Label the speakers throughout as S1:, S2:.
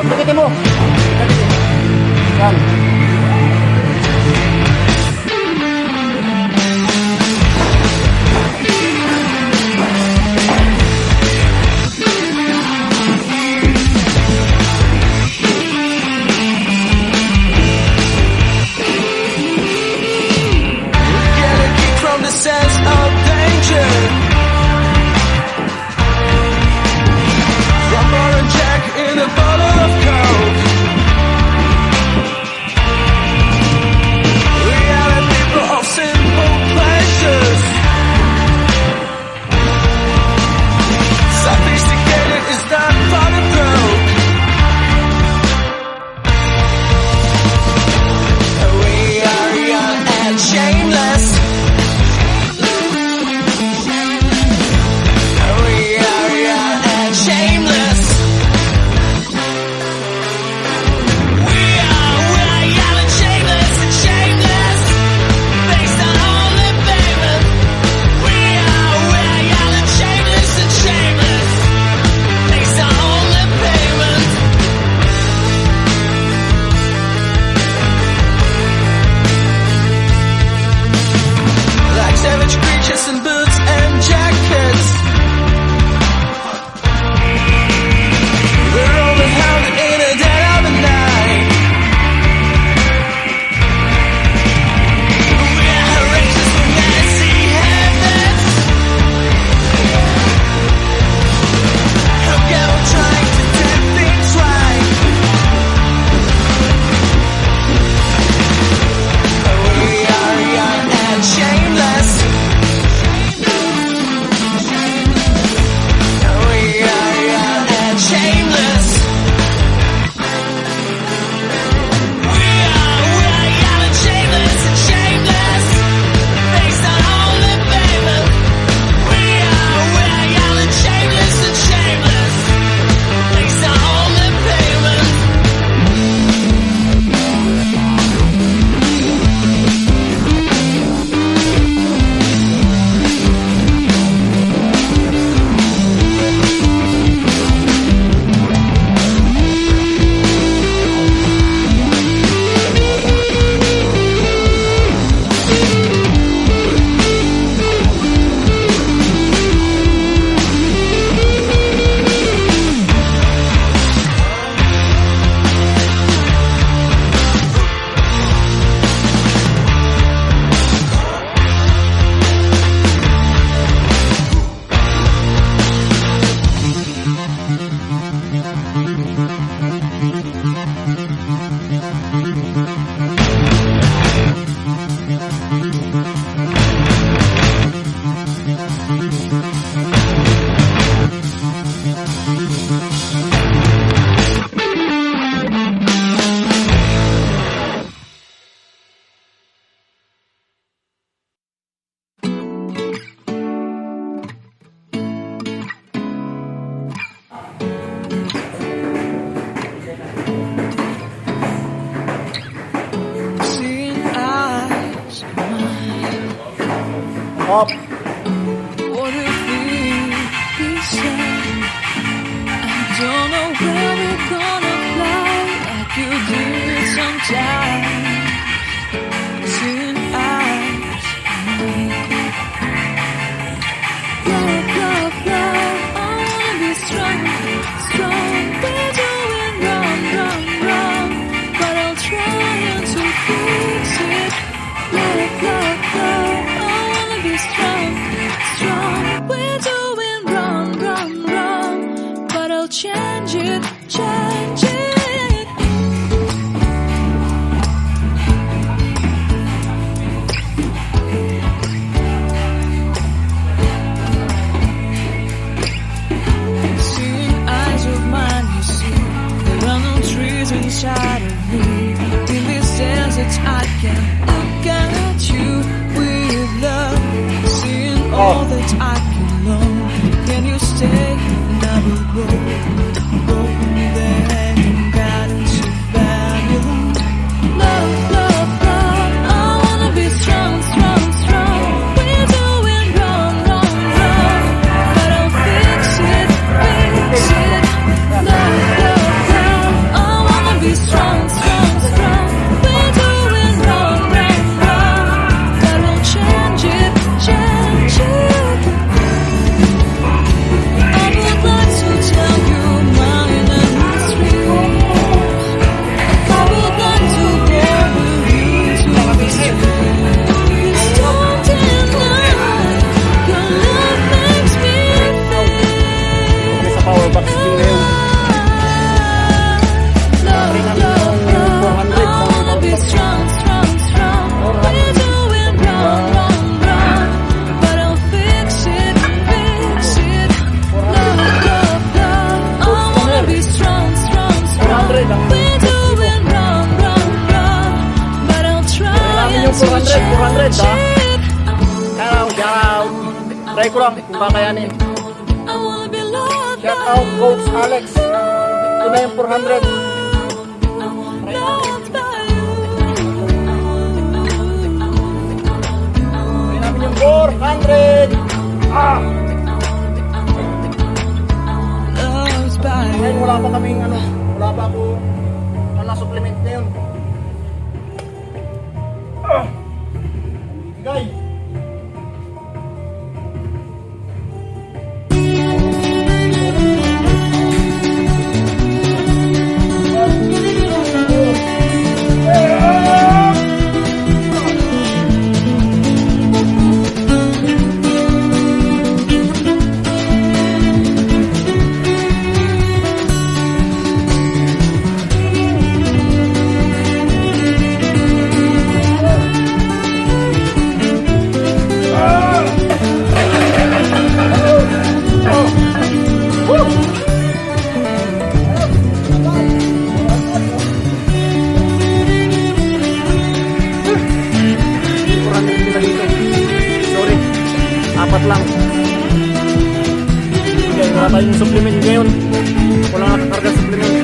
S1: Pagdating mo. Yan. Up.
S2: What if we said, I don't know where we're gonna fly like you did sometimes. Seeing eyes, love, love, love. I wanna be strong, strong. We're doing wrong, wrong, wrong, but I'll try to fix it. Love, love, love. Strong, strong. We're doing wrong, wrong, wrong, but I'll change it, change it. Seeing eyes of mine, you see, there are no trees inside of me. In these deserts, I can look at you with love. All that I can know. Can you stay? And I will go there and guidance of value. Love, love, love. I wanna be strong.
S1: 400 ha.
S2: cheap.
S1: Shout out, shout out. Try ko lang kung kakayanin.
S2: I wanna be loved
S1: Shout
S2: by
S1: out
S2: you.
S1: Coach Alex. Ito na yung 400.
S2: Loved by you.
S1: Try namin yung 400. Ah!
S2: Loved by you.
S1: Ngayon wala pa kaming ano, wala pa ako supplement na yun. Ah! Bigay. Sorry, apat lang. Okay, wala tayong supplement ngayon. Wala nakakarga supplement.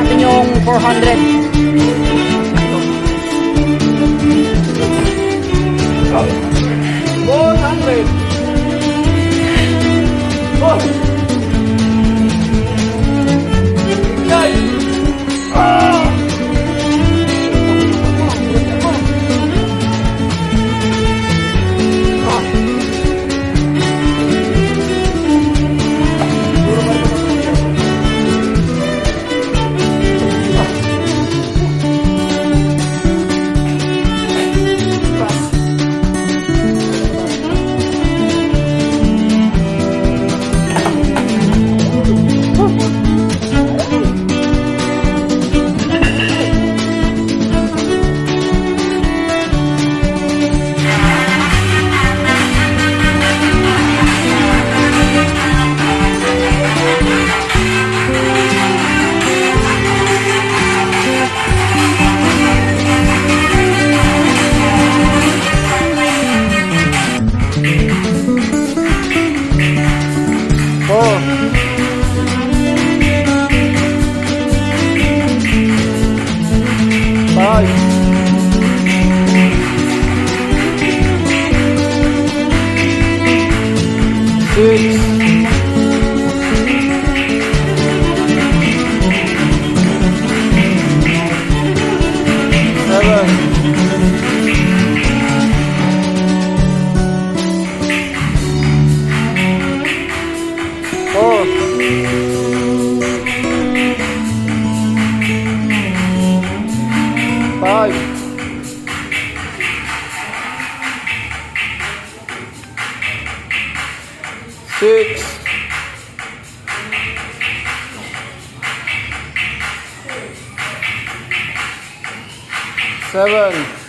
S1: Natin yung 400. Six. Seven.